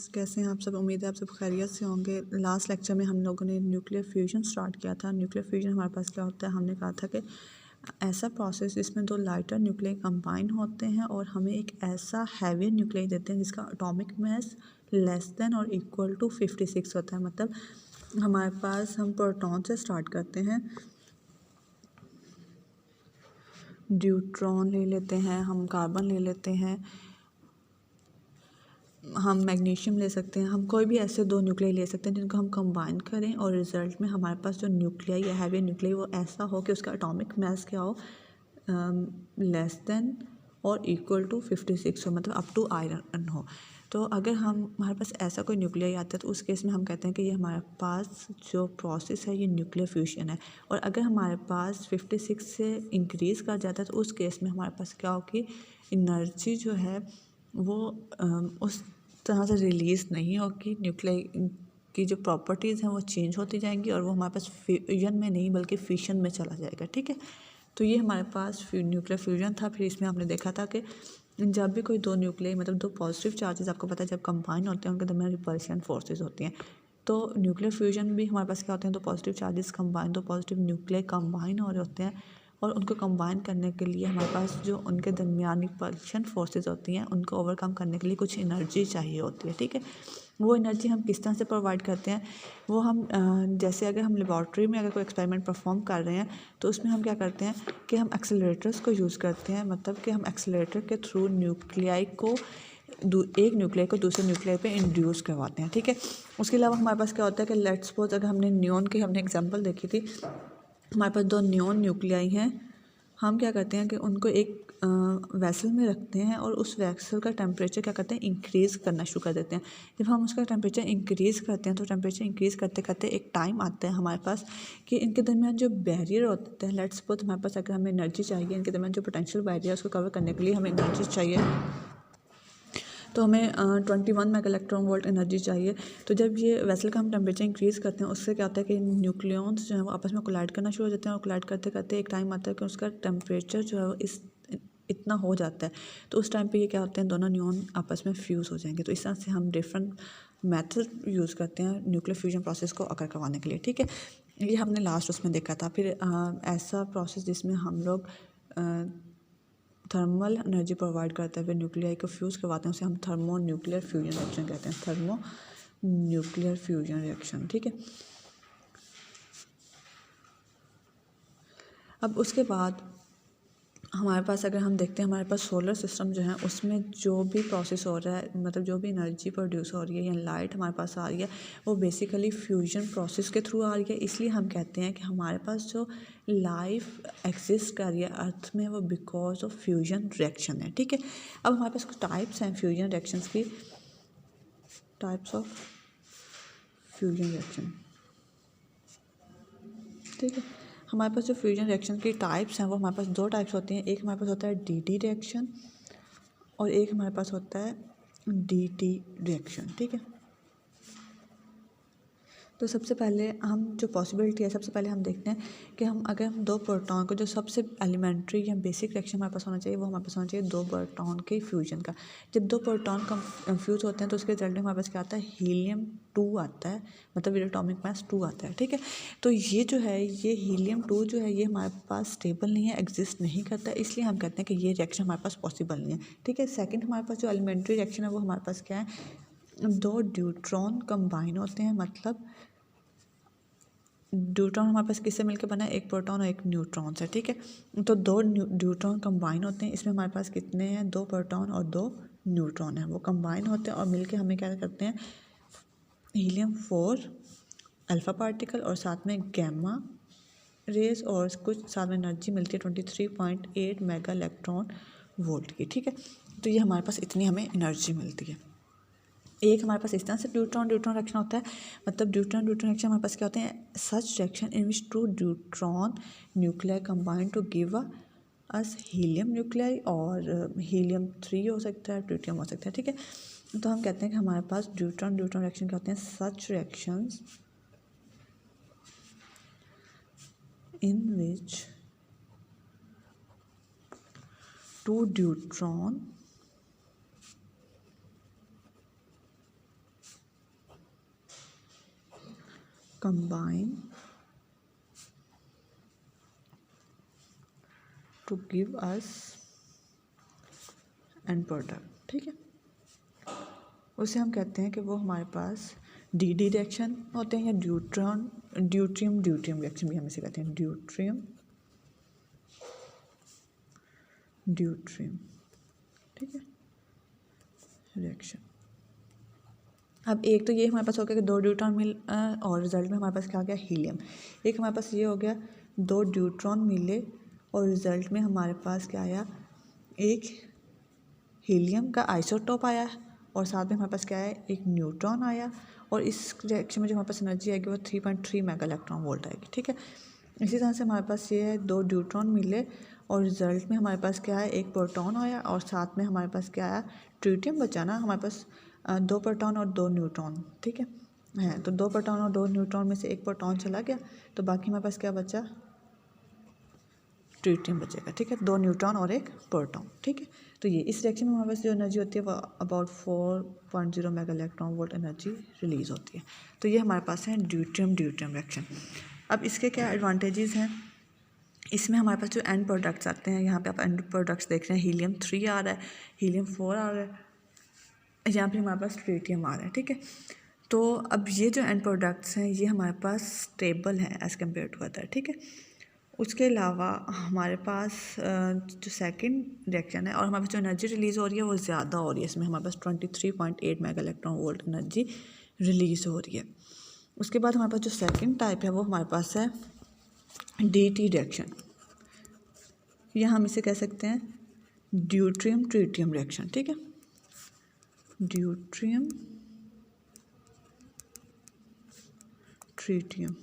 कैसे हैं आप सब। उम्मीद है आप सब खैरियत से होंगे। लास्ट लेक्चर में हम लोगों ने न्यूक्लियर फ्यूजन स्टार्ट किया था। न्यूक्लियर फ्यूजन हमारे पास क्या होता है, हमने कहा था कि ऐसा प्रोसेस जिसमें दो लाइटर न्यूक्लियाई कंबाइन होते हैं और हमें एक ऐसा हैवी न्यूक्लियाई देते हैं जिसका एटॉमिक मास लेस देन और इक्वल टू 56 होता है। मतलब हमारे पास, हम प्रोटॉन से स्टार्ट करते हैं, ड्यूट्रॉन ले लेते हैं, हम कार्बन ले लेते हैं, हम मैग्नीशियम ले सकते हैं, हम कोई भी ऐसे दो न्यूक्लियाई ले सकते हैं जिनको हम कंबाइन करें और रिज़ल्ट में हमारे पास जो न्यूक्लियाई या हैवी न्यूक्लियाई वो ऐसा हो कि उसका एटॉमिक मास क्या हो, लेस देन और इक्वल टू 56 हो, मतलब अप टू आयरन हो। तो अगर हमारे पास ऐसा कोई न्यूक्लियाई आता है तो उस केस में हम कहते हैं कि ये हमारे पास जो प्रोसेस है ये न्यूक्लियर फ्यूजन है। और अगर हमारे पास 56 से इंक्रीज़ कर जाता है तो उस केस में हमारे पास क्या हो कि एनर्जी जो है वो उस तरह से रिलीज़ नहीं होगी। न्यूक्लियाई की जो प्रॉपर्टीज़ हैं वो चेंज होती जाएंगी और वो हमारे पास फ्यूजन में नहीं बल्कि फिशन में चला जाएगा। ठीक है, तो ये हमारे पास न्यूक्लियर फ्यूजन था। फिर इसमें हमने देखा था कि जब भी कोई दो न्यूक्लियाई, मतलब दो पॉजिटिव चार्जेस, आपको पता है जब कंबाइन होते हैं उनके दरमियान रिपल्शन फोर्सेस होती हैं। तो न्यूक्लियर फ्यूजन भी हमारे पास क्या होते हैं, दो पॉजिटिव चार्जेस कंबाइन, दो पॉजिटिव न्यूक्लियाई कंबाइन हो रहे होते हैं और उनको कंबाइन करने के लिए हमारे पास जो उनके दरमियान रिपल्शन फोर्सेस होती हैं उनको ओवरकम करने के लिए कुछ एनर्जी चाहिए होती है। ठीक है, वो एनर्जी हम किस तरह से प्रोवाइड करते हैं, वो हम जैसे अगर हम लेबॉर्ट्री में अगर कोई एक्सपेरिमेंट परफॉर्म कर रहे हैं तो उसमें हम क्या करते हैं कि हम एक्सेलरेटर्स को यूज़ करते हैं। मतलब कि हम एक्सेलरेटर के थ्रू न्यूक्लियाई को एक न्यूक्लियाई को दूसरे न्यूक्लियाई पे इंड्यूस करवाते हैं। ठीक है, उसके अलावा हमारे पास क्या होता है कि लेट्स सपोज अगर हमने नियॉन की हमने एग्जांपल देखी थी, हमारे पास दो नियॉन न्यूक्लियाई हैं, हम क्या करते हैं कि उनको एक वेसल में रखते हैं और उस वेसल का टेम्परेचर क्या करते हैं, इंक्रीज़ करना शुरू कर देते हैं। जब हम उसका टेम्परेचर इंक्रीज़ करते हैं तो टेम्परेचर इंक्रीज़ करते करते एक टाइम आता है हमारे पास कि इनके दरमियान जो बैरियर होते हैं, लेट्स सपोज हमारे पास अगर हमें एनर्जी चाहिए, इनके दरमियान जो पोटेंशियल बैरियर है उसको कवर करने के लिए हमें एनर्जी चाहिए, तो हमें 21 मेगा इलेक्ट्रॉन वोल्ट एनर्जी चाहिए। तो जब ये वेसल का हम टेम्परेचर इंक्रीज़ करते हैं उससे क्या होता है कि न्यूक्लियॉन्स जो है वो आपस में कोलाइड करना शुरू हो जाते हैं और कोलाइड करते करते एक टाइम आता है कि उसका टेम्परेचर जो है वो इतना हो जाता है। तो उस टाइम पे ये क्या होते हैं, दोनों न्यून आपस में फ्यूज़ हो जाएंगे। तो इस तरह से हम डिफरेंट मेथड यूज़ करते हैं न्यूक्लियर फ्यूजन प्रोसेस को अकर करवाने के लिए। ठीक है, ये हमने लास्ट उसमें देखा था। फिर ऐसा प्रोसेस जिसमें हम लोग थर्मल एनर्जी प्रोवाइड करते हुए न्यूक्लियाई को फ्यूज़ करवाते हैं उसे हम थर्मो न्यूक्लियर फ्यूजन रिएक्शन कहते हैं, थर्मो न्यूक्लियर फ्यूजन रिएक्शन। ठीक है, अब उसके बाद हमारे पास अगर हम देखते हैं हमारे पास सोलर सिस्टम जो है उसमें जो भी प्रोसेस हो रहा है, मतलब जो भी एनर्जी प्रोड्यूस हो रही है या लाइट हमारे पास आ रही है वो बेसिकली फ्यूजन प्रोसेस के थ्रू आ रही है। इसलिए हम कहते हैं कि हमारे पास जो लाइफ एग्जिस्ट कर रही है अर्थ में वो बिकॉज ऑफ फ्यूजन रिएक्शन है। ठीक है, अब हमारे पास कुछ टाइप्स हैं फ्यूजन रिएक्शंस की, टाइप्स ऑफ फ्यूजन रिएक्शन। ठीक है, हमारे पास जो फ्यूजन रिएक्शन की टाइप्स हैं वो हमारे पास दो टाइप्स होती हैं। एक हमारे पास होता है डी रिएक्शन और एक हमारे पास होता है डी रिएक्शन। ठीक है, तो सबसे पहले हम जो पॉसिबिलिटी है, सबसे पहले हम देखते हैं कि हम अगर हम दो प्रोटॉन को, जो सबसे एलिमेंट्री या बेसिक रिएक्शन हमारे पास होना चाहिए वो हमारे पास होना चाहिए दो प्रोटॉन के फ्यूजन का। जब दो प्रोटॉन फ्यूज होते हैं तो उसके रिजल्ट में हमारे पास क्या आता है, हीलियम 2 आता है, मतलब एटॉमिक मास 2 आता है। ठीक है, तो ये जो है, ये हीलियम 2 जो है ये हमारे पास स्टेबल नहीं है, एग्जिस्ट नहीं करता, इसलिए हम कहते हैं कि ये रिएक्शन हमारे पास पॉसिबल नहीं है। ठीक है, सेकेंड हमारे पास जो एलिमेंट्री रिएक्शन है वो हमारे पास क्या है, दो ड्यूट्रॉन कंबाइन होते हैं, मतलब ड्यूट्रॉन हमारे पास किससे मिलकर बना है, एक प्रोटॉन और एक न्यूट्रॉन से। ठीक है, तो दो ड्यूट्रॉन कंबाइन होते हैं, इसमें हमारे पास कितने हैं, दो प्रोटॉन और दो न्यूट्रॉन हैं, वो कंबाइन होते हैं और मिलके हमें क्या करते हैं, हीलियम 4 अल्फ़ा पार्टिकल और साथ में गैमा रेज और कुछ साथ में एनर्जी मिलती है 23.8 मेगा इलेक्ट्रॉन वोल्ट की। ठीक है, तो ये हमारे पास इतनी हमें एनर्जी मिलती है। एक हमारे पास इस तरह से ड्यूट्रॉन रिएक्शन होता है, मतलब ड्यूट्रॉन रिएक्शन हमारे पास क्या होते हैं, such reaction in which two deuteron nuclei combine to give us helium nuclei, और हीलियम 3 हो सकता है, ट्रिटियम हो सकता है। ठीक है, तो हम कहते हैं कि हमारे पास ड्यूट्रॉन रिएक्शन क्या होते हैं, such reactions in which two deuteron combine to give us end product, ठीक है। उसे हम कहते हैं कि वो हमारे पास डी रिएक्शन होते हैं या ड्यूट्रियम रिएक्शन भी हम इसे कहते हैं, ड्यूट्रियम, ठीक है, रिएक्शन। अब एक तो ये हमारे पास हो गया कि 2 ड्यूट्रॉन मिल और रिजल्ट में हमारे पास क्या आ गया, हीलियम। एक हमारे पास ये हो गया 2 ड्यूट्रॉन मिले और रिजल्ट में हमारे पास क्या आया, एक हीलियम का आइसोटोप आया और साथ में हमारे पास क्या है, एक न्यूट्रॉन आया और इस रिएक्शन में जो हमारे पास एनर्जी आएगी वो 3.3 मेगा इलेक्ट्रॉन वोल्ट आएगी, ठीक है। इसी तरह से हमारे पास ये है 2 ड्यूट्रॉन मिले और रिजल्ट में हमारे पास क्या है, एक प्रोटॉन आया और साथ में हमारे पास क्या आया, ट्रिटियम बचा ना हमारे पास 2 प्रोटॉन और 2 न्यूट्रॉन, ठीक है। तो 2 प्रोटॉन और 2 न्यूट्रॉन में से एक प्रोटॉन चला गया तो बाकी हमारे पास क्या बचा, ट्रिटियम बचेगा, ठीक है, 2 न्यूट्रॉन और एक प्रोटॉन, ठीक है। तो ये इस रिएक्शन में हमारे पास जो एनर्जी होती है वो about 4.0 mega electron volt energy release होती है। तो ये हमारे पास है ड्यूट्रियम रिएक्शन। अब इसके क्या एडवांटेजेस हैं, इसमें हमारे पास जो एंड प्रोडक्ट्स आते हैं, यहाँ पे आप एंड प्रोडक्ट्स देख रहे हैं, हीलियम 3 आ रहा है, हीलियम 4 आ रहा है, यहाँ पे हमारे पास ट्रिटियम आ रहा है, ठीक है। तो अब ये जो एंड प्रोडक्ट्स हैं ये हमारे पास स्टेबल हैं एज़ कम्पेयर टू अदर, ठीक है। उसके अलावा हमारे पास जो सेकंड रिएक्शन है और हमारे पास जो एनर्जी रिलीज़ हो रही है वो ज़्यादा हो रही है, इसमें हमारे पास 23.8 mega electron volt energy release हो रही है। उसके बाद हमारे पास जो सेकंड टाइप है वो हमारे पास है DT रिएक्शन, या हम इसे कह सकते हैं ड्यूट्रियम ट्रिटियम रिएक्शन, ठीक है, ड्यूट्रियम ट्रिटियम,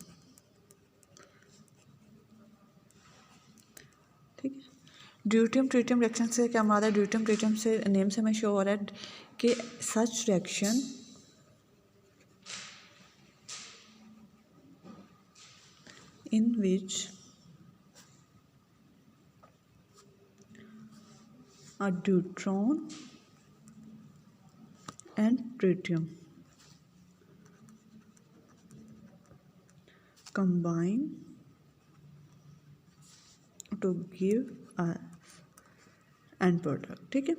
ठीक है। ड्यूट्रियम ट्रिटियम रिएक्शन से क्या मुराद है, ड्यूट्रियम ट्रिटियम से नेम से हमें शो हो रहा है कि such reaction in which a deuteron and tritium combine to give a end product, ठीक है,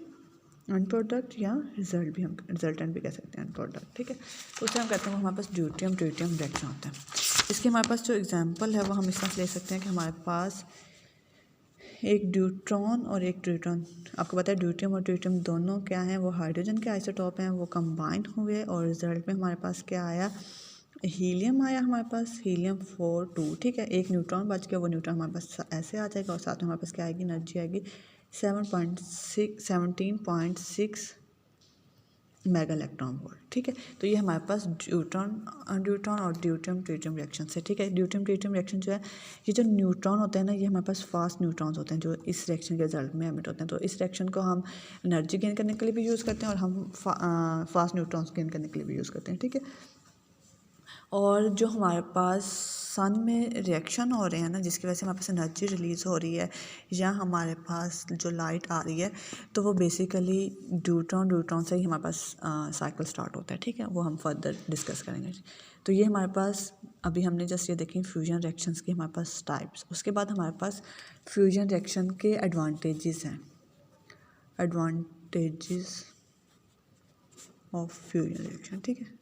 एंड प्रोडक्ट या रिजल्ट भी हम रिजल्टेंट भी कह सकते हैं एंड प्रोडक्ट, ठीक है। तो उसे हम कहते हैं वो हमारे पास ड्यूट्रियम ट्रिटियम रिएक्शन होता है। इसके हमारे पास जो एग्जांपल है वो हम इस तरह ले सकते हैं कि हमारे पास एक ड्यूट्रॉन और एक ट्रिटियम, आपको पता है ड्यूट्रियम और ट्रिटियम दोनों क्या हैं, वो हाइड्रोजन के आइसोटॉप हैं, वो कंबाइन हुए और रिजल्ट में हमारे पास क्या आया, हीलियम आया, हमारे पास हीलियम 4 ठीक है। एक न्यूट्रॉन बच गया, वो न्यूट्रॉन हमारे पास ऐसे आ जाएगा और साथ में हमारे पास क्या आएगी, एनर्जी आएगी 17.6 मेगा इलेक्ट्रॉन वोल्ट, ठीक है। तो ये हमारे पास ड्यूट्रॉन और ड्यूट्रियम ट्रिटियम रिएक्शन से, ठीक है। ड्यूट्रियम ट्रिटियम रिएक्शन जो है, ये जो न्यूट्रॉन होते हैं ना, ये हमारे पास फास्ट न्यूट्रॉन्स होते हैं जो इस रिएक्शन के रिजल्ट में एमिट होते हैं। तो इस रिएक्शन को हम एनर्जी गेन करने के लिए भी यूज़ करते हैं और हम फास्ट न्यूट्रॉन्स गेन करने के लिए भी यूज़ करते हैं, ठीक है। और जो हमारे पास सन में रिएक्शन हो रहे हैं ना, जिसकी वजह से हमारे पास एनर्जी रिलीज़ हो रही है या हमारे पास जो लाइट आ रही है, तो वो बेसिकली ड्यूट्रॉन से ही हमारे पास साइकिल स्टार्ट होता है, ठीक है। वो हम फर्दर डिस्कस करेंगे। तो ये हमारे पास अभी हमने जस्ट ये देखी फ्यूजन रिएक्शंस की हमारे पास टाइप्स। उसके बाद हमारे पास फ्यूजन रिएक्शन के एडवांटेजेस हैं, एडवांटेजेस ऑफ फ्यूजन रिएक्शन, ठीक है।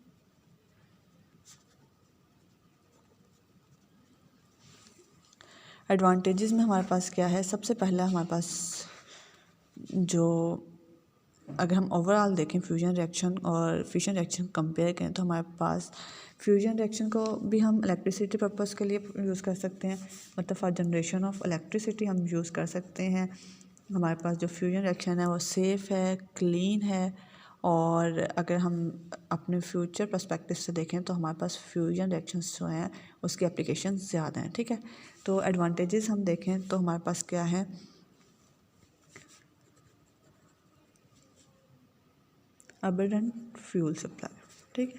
एडवांटेजेस में हमारे पास क्या है, सबसे पहला हमारे पास जो, अगर हम ओवरऑल देखें फ्यूजन रिएक्शन और फिशन रिएक्शन कंपेयर करें, तो हमारे पास फ्यूजन रिएक्शन को भी हम इलेक्ट्रिसिटी पर्पस के लिए यूज़ कर सकते हैं, मतलब फॉर जनरेशन ऑफ इलेक्ट्रिसिटी हम यूज़ कर सकते हैं। हमारे पास जो फ्यूजन रिएक्शन है वो सेफ़ है, क्लीन है, और अगर हम अपने फ्यूचर पर्सपेक्टिव से देखें तो हमारे पास फ्यूजन रिएक्शंस जो हैं उसकी एप्लीकेशन ज़्यादा हैं, ठीक है। तो एडवांटेजेस हम देखें तो हमारे पास क्या है, अबंडेंट फ्यूल सप्लाई, ठीक है।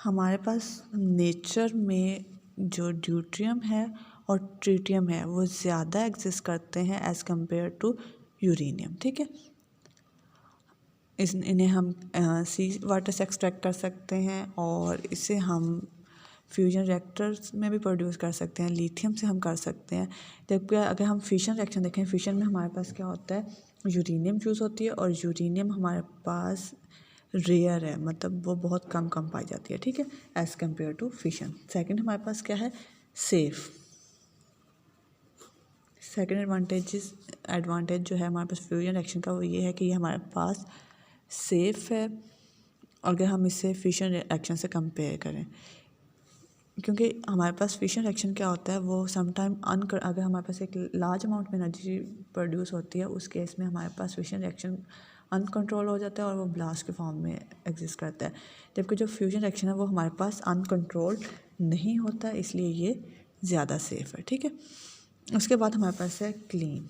हमारे पास नेचर में जो ड्यूट्रियम है और ट्रिटियम है वो ज़्यादा एग्जिस्ट करते हैं एज़ कम्पेयर टू यूरेनियम, ठीक है। इन्हें हम सी वाटर से एक्सट्रैक्ट कर सकते हैं और इसे हम फ्यूजन रिएक्टर्स में भी प्रोड्यूस कर सकते हैं, लिथियम से हम कर सकते हैं। जबकि अगर हम फिशन रिएक्शन देखें, फिशन में हमारे पास क्या होता है, यूरेनियम यूज़ होती है और यूरेनियम हमारे पास रेयर है, मतलब वो बहुत कम पाई जाती है, ठीक है, as compare to fission. Second हमारे पास क्या है, सेफ़। सेकंड एडवांटेज जो है हमारे पास फ्यूजन रिएक्शन का वो ये है कि ये हमारे पास सेफ़ है अगर हम इसे फिशन रिएक्शन से कंपेयर करें। क्योंकि हमारे पास फिशन रिएक्शन क्या होता है, वो समटाइम अगर हमारे पास एक लार्ज अमाउंट में एनर्जी प्रोड्यूस होती है, उस केस में हमारे पास फिशन रिएक्शन अनकंट्रोल हो जाता है और वो ब्लास्ट के फॉर्म में एग्जिस्ट करता है। जबकि जो फ्यूजन रिएक्शन है वो हमारे पास अनकंट्रोल नहीं होता, इसलिए ये ज़्यादा सेफ़ है, ठीक है। उसके बाद हमारे पास है क्लीन।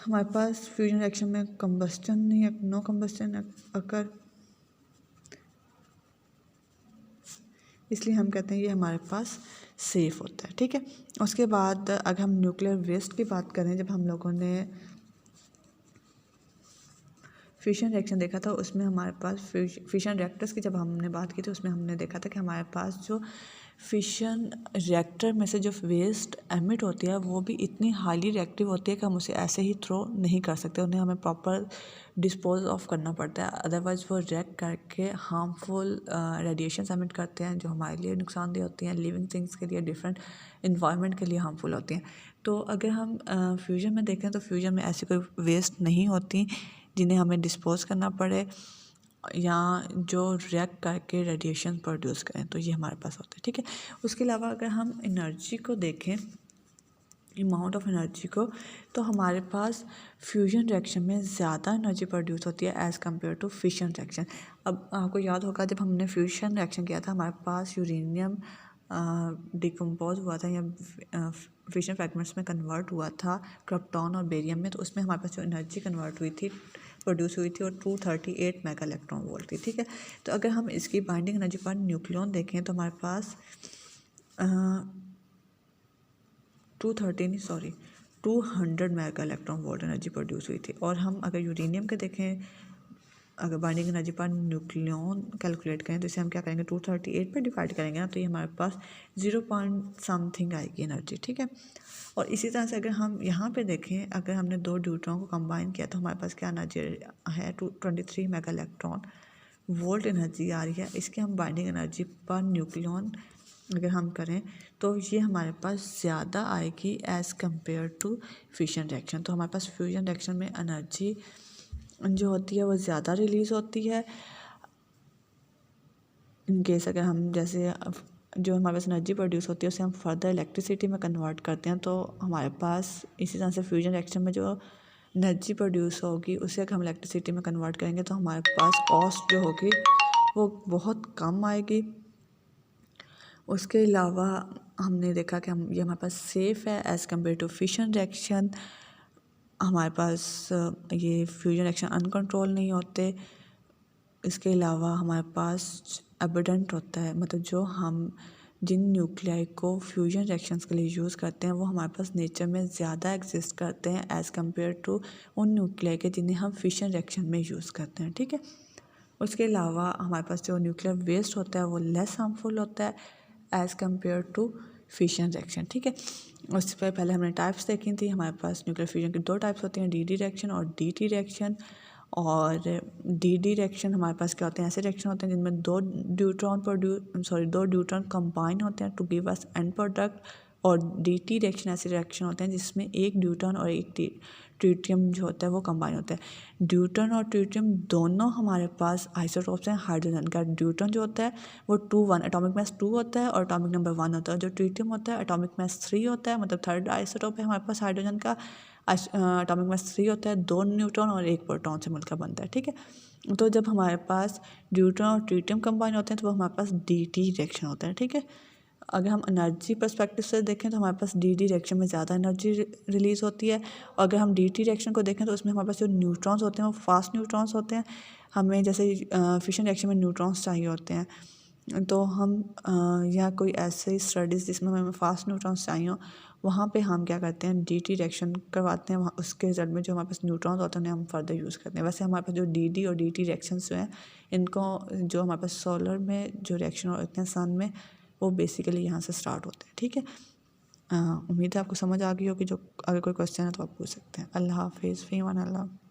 हमारे पास फ्यूजन रिएक्शन में कंबस्टन नहीं है, नो कंबस्टन अकर, इसलिए हम कहते हैं ये हमारे पास सेफ़ होता है, ठीक है। उसके बाद अगर हम न्यूक्लियर वेस्ट की बात करें, जब हम लोगों ने फिशन रिएक्शन देखा था उसमें हमारे पास फिशन रिएक्टर्स की जब हमने बात की थी उसमें हमने देखा था कि हमारे पास जो फिशन रिएक्टर में से जो वेस्ट एमिट होती है वो भी इतनी हाईली रिएक्टिव होती है कि हम उसे ऐसे ही थ्रो नहीं कर सकते, उन्हें हमें प्रॉपर डिस्पोज ऑफ करना पड़ता है, अदरवाइज़ वो रिएक्ट करके हार्मफुल रेडिएशन एमिट करते हैं जो हमारे लिए नुकसानदेह होती हैं, लिविंग थिंग्स के लिए, डिफरेंट इन्वायरमेंट के लिए हार्मफुल होती हैं। तो अगर हम फ्यूजन में देखें तो फ्यूजन में ऐसी कोई वेस्ट नहीं होती जिन्हें हमें डिस्पोज करना पड़े या जो रिएक्ट करके रेडिएशन प्रोड्यूस करें, तो ये हमारे पास होता है, ठीक है। उसके अलावा अगर हम एनर्जी को देखें, अमाउंट ऑफ एनर्जी को, तो हमारे पास फ्यूजन रिएक्शन में ज़्यादा एनर्जी प्रोड्यूस होती है as compare to fission reaction. अब आपको याद होगा जब हमने फ्यूजन रिएक्शन किया था हमारे पास यूरेनियम डिकम्पोज हुआ था या फिशन फ्रैगमेंट्स में कन्वर्ट हुआ था क्रिप्टॉन और बेरियम में, तो उसमें हमारे पास जो एनर्जी कन्वर्ट हुई थी, प्रोड्यूस हुई थी, और 238 मेगा इलेक्ट्रॉन वोल्ट थी, ठीक है। तो अगर हम इसकी बाइंडिंग एनर्जी पर न्यूक्लियन देखें तो हमारे पास 200 mega electron volt energy produce हुई थी। और हम अगर यूरेनियम के देखें, अगर binding energy per nucleon calculate करें तो इसे हम क्या करेंगे, 238 पे डिवाइड करेंगे ना, तो ये हमारे पास 0 पॉइंट समथिंग आएगी एनर्जी, ठीक है। और इसी तरह से अगर हम यहाँ पे देखें, अगर हमने दो ड्यूट्रॉन को कंबाइन किया तो हमारे पास क्या एनर्जी है, 223 मेगा इलेक्ट्रॉन वोल्ट एनर्जी आ रही है। इसके हम बाइंडिंग एनर्जी पर न्यूक्लियन अगर हम करें तो ये हमारे पास ज़्यादा आएगी as compare to fission reaction. तो हमारे पास फ्यूजन रिएक्शन में एनर्जी जो होती है वो ज़्यादा रिलीज़ होती है। इन केस अगर हम जैसे जो हमारे पास एनर्जी प्रोड्यूस होती है उसे हम फर्दर इलेक्ट्रिसिटी में कन्वर्ट करते हैं, तो हमारे पास इसी तरह से फ्यूजन रिएक्शन में जो एनर्जी प्रोड्यूस होगी उसे अगर हम इलेक्ट्रिसिटी में कन्वर्ट करेंगे तो हमारे पास कॉस्ट जो होगी वो बहुत कम आएगी। उसके अलावा हमने देखा कि ये हमारे पास सेफ़ है as compare to fission reaction. हमारे पास ये फ्यूजन रिएक्शन अनकंट्रोल नहीं होते। इसके अलावा हमारे पास एबंडेंट होता है, मतलब जो हम जिन न्यूक्लियाई को फ्यूजन रिएक्शंस के लिए यूज़ करते हैं वो हमारे पास नेचर में ज़्यादा एग्जिस्ट करते हैं एज़ कम्पेयर टू उन न्यूक्लियाई के जिन्हें हम फिशन रिएक्शन में यूज़ करते हैं, ठीक है। उसके अलावा हमारे पास जो न्यूक्लियर वेस्ट होता है वो लेस हार्मफुल होता है as compare to fission reaction, ठीक है। उससे पहले हमने टाइप्स देखी थी। हमारे पास न्यूक्लियर फ्यूजन की दो टाइप्स होती हैं, डी रिएक्शन और डी रिएक्शन। और डी रिएक्शन हमारे पास क्या होते हैं, ऐसे रिएक्शन होते हैं जिनमें दो ड्यूट्रॉन कंबाइन होते हैं to give us end product. और डी रिएक्शन ऐसे रिएक्शन होते हैं जिसमें एक ड्यूट्रॉन और एक ट्रिटियम जो होता है वो कंबाइन होता है। ड्यूट्रॉन और ट्रिटियम दोनों हमारे पास आइसोटोप्स हैं हाइड्रोजन का। ड्यूट्रॉन जो होता है वो 2-1 एटॉमिक मास 2 होता है और एटॉमिक नंबर 1 होता है। जो ट्रिटियम होता है एटॉमिक मास 3 होता है, मतलब थर्ड आइसोटोप है हमारे पास हाइड्रोजन का। एटॉमिक मास 3 होता है, 2 न्यूट्रॉन और 1 प्रोटॉन से मिलकर बनता है, ठीक है। तो जब हमारे पास ड्यूट्रॉन और ट्रिटियम कंबाइन होते हैं तो वो हमारे पास डी रिएक्शन होता है, ठीक है। अगर हम एनर्जी पर्सपेक्टिव से देखें तो हमारे पास डी रिएक्शन में ज़्यादा एनर्जी रिलीज़ होती है। और अगर हम डी रिएक्शन को देखें तो उसमें हमारे पास जो न्यूट्रॉन्स होते हैं वो फास्ट न्यूट्रॉन्स होते हैं। हमें जैसे फिशन रिएक्शन में न्यूट्रॉन्स चाहिए होते हैं, तो हम या कोई ऐसे स्टडीज़ जिसमें हमें फास्ट न्यूट्रॉन्स चाहिए वहाँ पे हम क्या करते हैं, DT रिएक्शन करवाते हैं, वहाँ उसके रिजल्ट में जो हमारे पास न्यूट्रॉन्स होते हैं उन्हें हम फर्दर यूज़ करते हैं। वैसे हमारे पास जो DD और DT रिएक्शंस जो हैं, इनको जो हमारे पास सोलर में जो रिएक्शन होते हैं सन में, वो बेसिकली यहाँ से स्टार्ट होते हैं। ठीक है, उम्मीद है आपको समझ आ गई होगी। जो अगर कोई क्वेश्चन है तो आप पूछ सकते हैं। अल्लाह हाफिज़, फ़ी अमान अल्लाह।